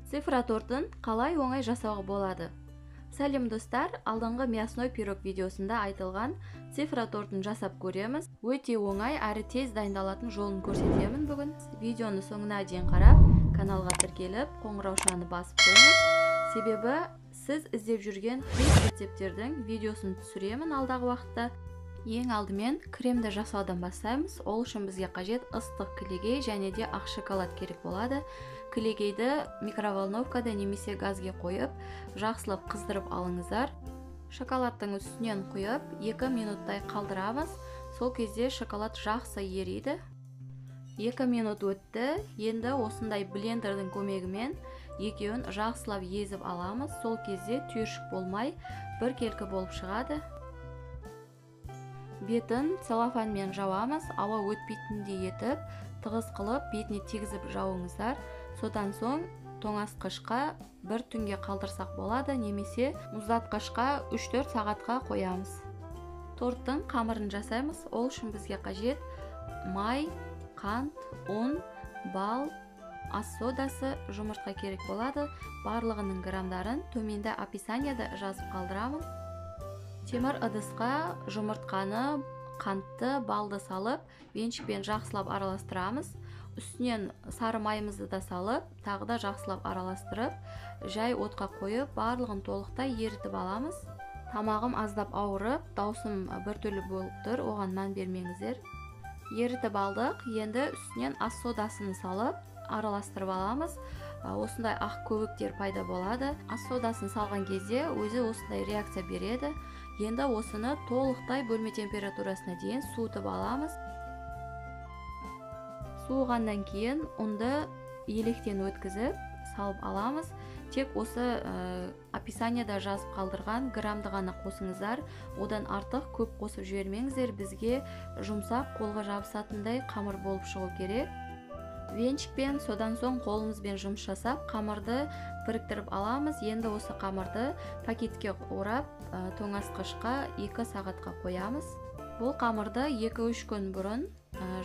Цифра тортын қалай оңай жасауға болады? Сәлем достар, алдыңғы мясной пирог видеосында айтылған цифра тортын жасап көреміз. Өте оңай әрі тез дайындалатын жолын көрсетемін бүгін. Видеоны соңына дейін қарап, каналға тіркеліп, қоңыраушаны басып қойыңыз. Себебі сіз іздеп жүрген хит рецептердің видеосын түсіремін алдағы уақытта. Ең алдымен кремді жасаудан бастаймыз. Ол үшін бізге қажет ыстық кілегей және де ақ шоколад керек болады. Кілегейді микроволновкада немесе газге қойып, жақсылап қыздырып алыңыздар. Шоколадтың үстінен құйып, 2 минуттай қалдырамыз. Сол кезде шоколад жақсы ериді. 2 минут өтті. Енді осындай блендердің көмегімен екеуін жақсылап езіп аламыз. Сол кезде түйіршік болмай, біркелкі болып шығады. Бетін целлофанмен жауамыз, ауа өтпейтіндей етіп, тығыз қылып, бетіне тигізіп жауыңыздар. Содан соң тоңазытқышқа 1 түнге қалдырсақ болады, немесе мұздатқышқа 3-4 сағатқа қоямыз. Торттың қамырын жасаймыз. Ол үшін бізге қажет май, қант, ұн, бал, ас содасы, жұмыртқа керек болады. Барлығының грамдарын төменде описанияда жазып қалдырамын. Темір ыдысқа жұмыртқаны, қантты, балды салып, венчикпен жақсылап араластырамыз. Үстінен сары майымызды да салып, тағы да жақсылап араластырып, жай отқа қойып, барлығын толықтай ерітіп аламыз. Тамағым аздап ауырып, даусым біртүрлі болып тұр, оған мән бермеңіздер. Ерітіп алдық, енді үстінен ас содасын салып, араластырып аламыз. Осындай ақ көбіктер пайда болады. Ас содасын салған кезде өзі осындай реакция береді. Енді осыны толықтай бөлме температурасына дейін суытып аламыз. Суығаннан кейін ұнды електен өткізіп салып аламыз. Тек осы описанияда жазып қалдырған грамды ғана қосыңыздар. Одан артық көп қосып жібермеңіздер. Бізге жұмсақ, қолға жабысатындай қамыр болып шығу керек. Венчикпен, содан соң қолымызбен жұмыс жасап, қамырды біріктіріп аламыз. Енді осы қамырды пакетке орап, тоңазытқышқа 2 сағатқа қоямыз. Бұл қамырды 2-3 күн бұрын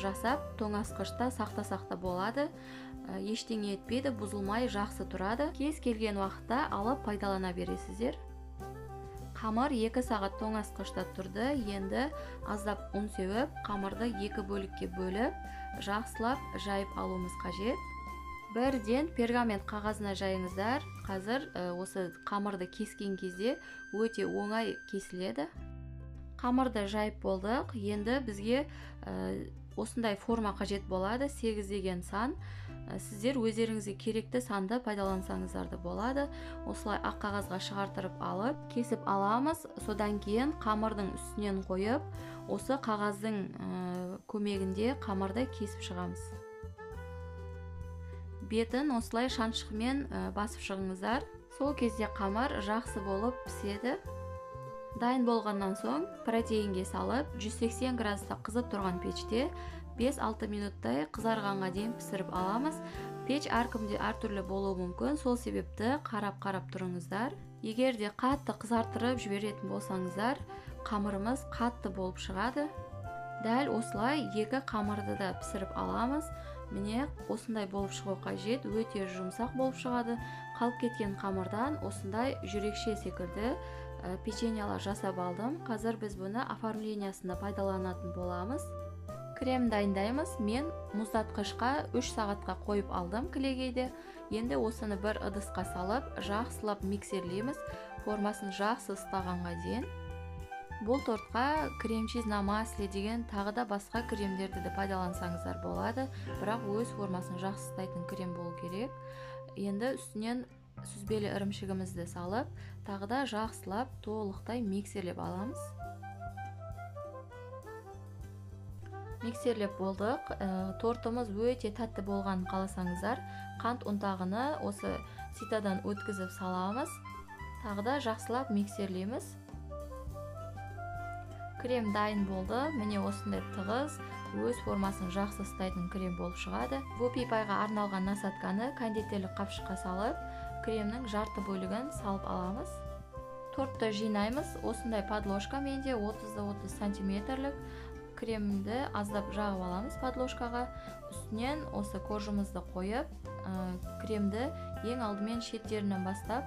жасап, тоңазытқышта сақта болады. Ештеңе етпейді, бұзылмай жақсы тұрады. Кез келген уақытта алып пайдалана бересіздер. Қамыр 2 сағат тоңазытқышта тұрды. Енді аздап ұн сеуіп, қамырды 2 бөлікке бөліп, жақсылап жайып алуымыз қажет. Бірден пергамент қағазына жайыңыздар. Қазір осы қамырды кескен кезде өте оңай кесіледі. Қамырды жайып болдық. Енді бізге осындай форма қажет болады. 8 деген сан. Сіздер өздеріңізге керекті санды пайдалансаңыздар да болады. Осылай ақ қағазға шығартырып алып, кесіп аламыз. Содан кейін қамырдың үстінен қойып, осы қағаздың көмегінде қамырды кесіп шығамыз. Бетін осылай шаншқымен басып шығыңыздар. Сол кезде қамыр жақсы болып піседі. Дайын болғаннан соң протеинге салып, 180 градуста қызып тұрған печте 5-6 минуттай қызарғанға дейін пісіріп аламыз. Печ әркімде әртүрлі болуы мүмкін, сол себепті қарап тұрыңыздар. Егер де қатты қызартырып жіберетін болсаңыздар, қамырымыз қатты болып шығады. Дәл осылай 2 қамырды да пісіріп аламыз. Міне осындай болып шығу қажет, өте жұмсақ болып шығады. Қалып кеткен қамырдан осындай жүрекше секілді печеньялар жасап алдым. Қазір біз бұны оформлениясында пайдаланатын боламыз. Крем дайындаймыз. Мен мұздатқышқа 3 сағатқа қойып алдым кілегейді. Енді осыны бір ыдысқа салып, жақсылап миксерлейміз. Формасын жақсы ыстағанға дейін. Бұл тортқа крем-чиз на масле деген тағы да басқа кремдерді де пайдалансаңыздар болады. Бірақ өз формасын жақсы ұстайтын крем болу керек. Енді үстінен сүзбелі ірімшігімізді салып, тағы да жақсылап толықтай миксерлеп аламыз. Миксерлеп болдық. Тортымыз өте тәтті болғанын қаласаңыздар, қант ұнтағını осы ситадан өткізіп саламыз. Тағы да жақсылап миксерлейміз. Крем дайын болды. Міне осындай тығыз, өз формасын жақсы ұстайтын крем болып шығады. Вупи-пайға арналған насатканы кондитерлік қапшыққа салып, кремнің жарты бөлігін салып аламыз. Тортты жинаймыз. Осындай подложка менде 30-30 сантиметрлік кремді аздап жағып аламыз подложкаға. Үстінен осы коржымызды қойып, кремді Ең алдымен шеттерінен бастап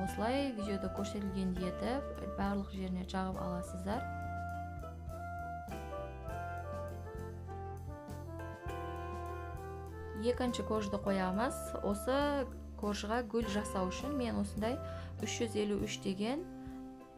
осылай видеода көрсетілгендей етіп барлық жеріне жағып аласыздар. Екінші кожды қоямыз. Осы кожға гүл жасау үшін мен осындай 353 деген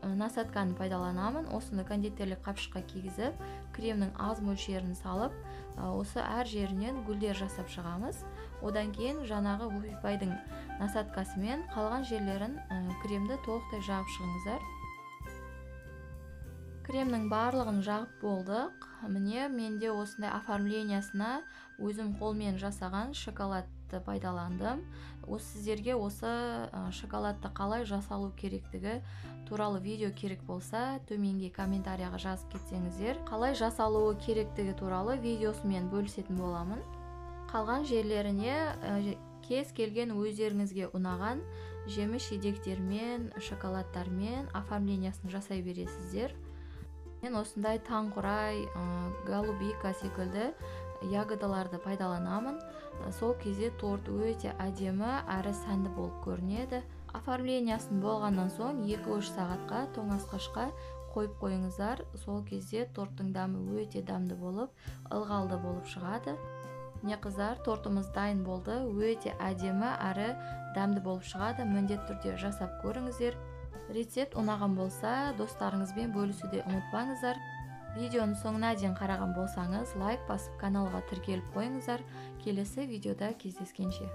насадканы пайдаланамын. Осыны кондитерлік қапшыққа кигізіп, кремнің аз мөлшерін салып, осы әр жерінен гүлдер жасап шығамыз. Одан кейін жаңағы буфайдың насадкасымен қалған жерлерін кремді толықтай жағып шығыңыздар. Кремнің барлығын жағып болдық. Міне, менде осындай оформлениясына өзім қолмен жасаған шоколадты пайдаландым. Сіздерге осы шоколадты қалай жасалу керектігі туралы видео керек болса, төменге комментарияға жазып кетсеңіздер, қалай жасалуы керектігі туралы видеосымен бөлісетін боламын. Қалған жерлеріне кез келген өздеріңізге ұнаған жеміс жидектермен, шоколадтармен оформлениясын жасай бересіздер. Мен осындай таңқурай, голубика секілді ягодаларды пайдаланамын. Сол кезде торт өте әдемі әрі сәнді болып көрінеді. Оформлениясын болғаннан соң 2-3 сағатқа тоңазытқышқа қойып қойыңыздар. Сол кезде торттың дәмі өте дәмді болып, ылғалды болып шығады. Не қыздар, тортымыз дайын болды. Өте әдемі әрі дәмді болып шығады. Міндетті түрде жасап көріңіздер. Рецепт ұнаған болса, достарыңызбен бөлісуді ұмытпаңыздар. Видеоның соңына дейін қараған болсаңыз, лайк басып каналға тіркеліп қойыңыздар. Келесі видеода кездескенше.